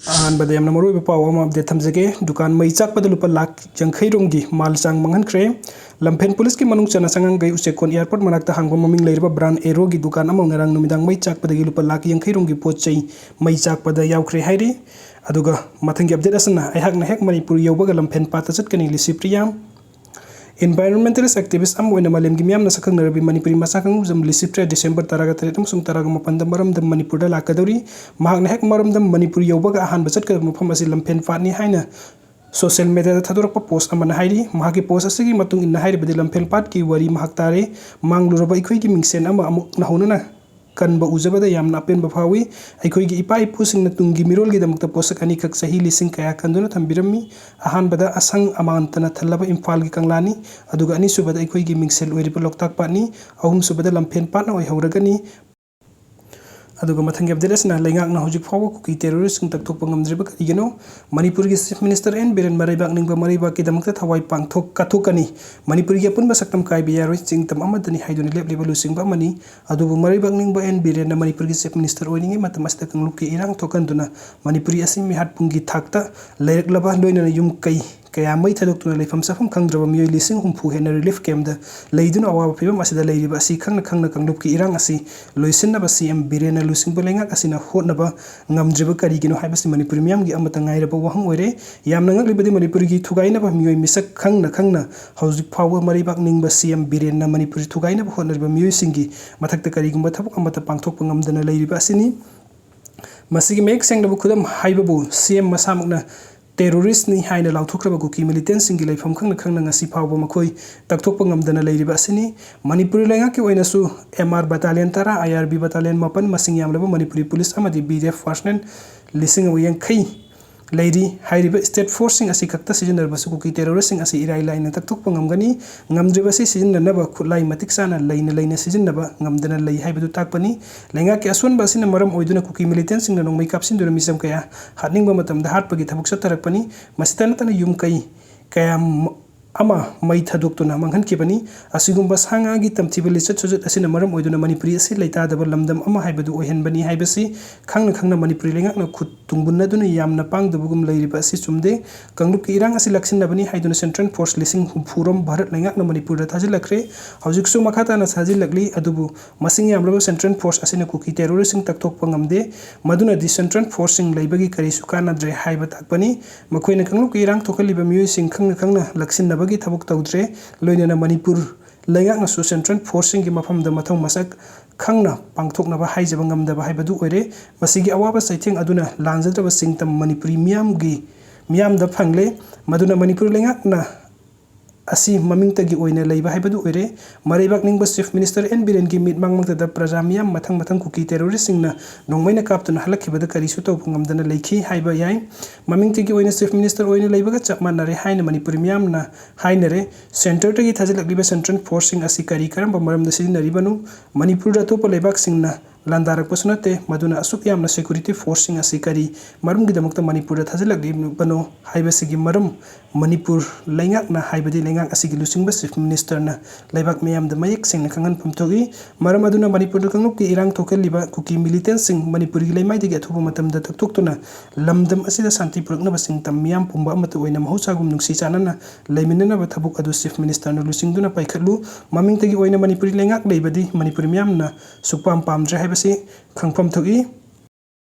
अहमद यमना मरुब पाव अमा अपडेट थमजगे दुकान मई चाकपद लुप लाख जंखैरोंगी माल चांग मंगनख्रे लमफेन पुलिस की मनुंग चना संगंग गई उसेकोन एयरपोर्ट मनाक्ता हांगबा ममिंग लेरिबा ब्रांड एरो की दुकान अमा ngarang नुमिदांग मई चाकपदगी लुप लाख जंखैरोंगी पोत चई मई चाकपद यावख्रे हाइरि अदुगा मथंगी अपडेट असना अहाकना हेक मणिपुर यौबगा लमफेन पाता चटकनी लिसिप्रियाम Environmentalist activist am oina malem gi miyam na sakang narabi manipuri masakang jam lisipre December taraga taretum sum taraga mapan dam maram dam manipur da lakadori mahak na hek maram dam manipur yobaga ahan bachat ka mafam asi lampen fatni haina social media da thadorakpa post amana hairi mahaki post asigi matung inna hairi badi lampen pat ki wari mahak tare mangluraba ikhoi gi mingsen ama amuk na honana kan ba uzabada yamna pen ba phawi aikhoi gi ipai pusing na tungi mirol gi damakta posak ani khak sahi lising kaya kanduna thambirami ahan bada asang amantana thalaba imphal gi kanglani aduga ani subada aikhoi gi mingsel oiriba loktak pani ahum subada lampen patna oi hauragani अदुगा मथंगे अपडेट्सना लेंगाक ना हुजिक फाव cookie terrorist सिंग तकथोक पंगमद्रिबा करिगनो मणिपुर की chief minister N villain मरैबाक निंगबा मरैबाक की दमकता थवाई पांगथोक काथोकनी मणिपुर की अपुनबा सकतम कायबि यारोय चिंगतम अमदनी हाइदोनि लेबलेबा लुसिंगबा money अदुबु मरैबाक निंगबा N villain Manipur की chief minister ओइनिंगे मतमस्ता कंगलुक की इरांग थोकनदुना मणिपुरी असि मिहात पुंगी थाकता लेरकलबा लोइना yum कई kaya mai thadoktuna leifam safam khangdraba miyoi lising humpu hena relief camp da leiduna awa phibam asida leiriba asi khangna kanglup ki irang asi loisinna ba cm birena lusing belenga asina hotna ba ngamdriba karigino haibasi manipur miyam gi amata ngairaba wahang oire yamna ngaglibadi manipur gi thugaina ba miyoi misak khangna hauzik phawa maribak ningba cm birena manipur thugaina ba hotna miyoi singi mathakta karigumba thabuk amata pangthok ngamdana leiriba asini masigi mek sengna bu khudam haibabu cm masamukna terrorist ni haina lauthokraba guki militant singi leifam khangna ngasi phawba makhoi takthokpa ngamdana leiriba asini manipuri lenga ki oina su mr battalion tara irb battalion mapan masing yamlaba manipuri police amadi bdf farsnen lising awyang khai leiri hairiba state forcing asi kakta season basu kuki terrorist sing asi irai laina takthokpa ngamgani ngamdriba si season naba khulai matik sana laina season naba ngamdana lei haibadu takpani lenga ki asun basina maram oiduna kuki militant sing nong makeup sin dura misam kaya hatning ba matam da hat pagi thabuk satarakpani masitana tana yum kai kaya ama mai thadoktuna manghan kibani asigumba sanga gi tamthiba lisat sojat asina maram oiduna manipuri asi leita daba lamdam ama haibadu ohenbani haibasi khangna manipuri lengak na khut tungbunna duna yamna pang dabugum leiriba asi chumde kanglup ki irang asi laksin nabani haiduna central force lising humpurom bharat lengak na manipur da thajilakre haujik su makhata na thajilakli adubu masing yamlaba central force asina kuki terrorist sing takthok pangamde maduna di central force sing leibagi kari sukana dre haiba takpani makoina kanglup ki irang thokaliba miyoi sing khangna laksin bagi tabuk taudre loinana manipur lengak na su central forcing gi mafam da mathong masak khangna pangthok na ba haijaba ngamda ba haibadu oire masigi awaba saithing aduna lanjadra singtam manipuri miyam da phangle maduna manipur lengak na asi maming tagi oina leiba haibadu oire maraibak ningba chief minister en biren gi mit mangmang da praja miyam mathang kuki terrorist singna nongmaina kaptuna halakhibada kari su tawpung ngamdana leikhi haiba yai maming tagi oina chief minister oina leibaga chapmanare haina manipur miyam na hainare center tagi thajilakliba central forcing asi kari karamba maram da sidinari banu manipur da topa leibak singna landarak pasunate maduna asuk yamna security forcing asi kari marum gi damakta manipur da thajilakli bano haiba sigi marum manipur lengak na haibadi lengak asigi lusingba chief minister na leibak miyam da mayek singna kangan pamthogi maram aduna manipur da kanglup ki irang thokaliba kuki militant sing manipur gi leimai digi athuba matam da taktoktuna lamdam asida santi purakna basing tam miyam pumba amata oina mahusagum nungsi chanana leiminana ba thabuk adu chief minister na lusingduna paikhatlu maming tagi oina manipur lengak leibadi manipur miyam na sukpam pamdra haibasi khangpam thogi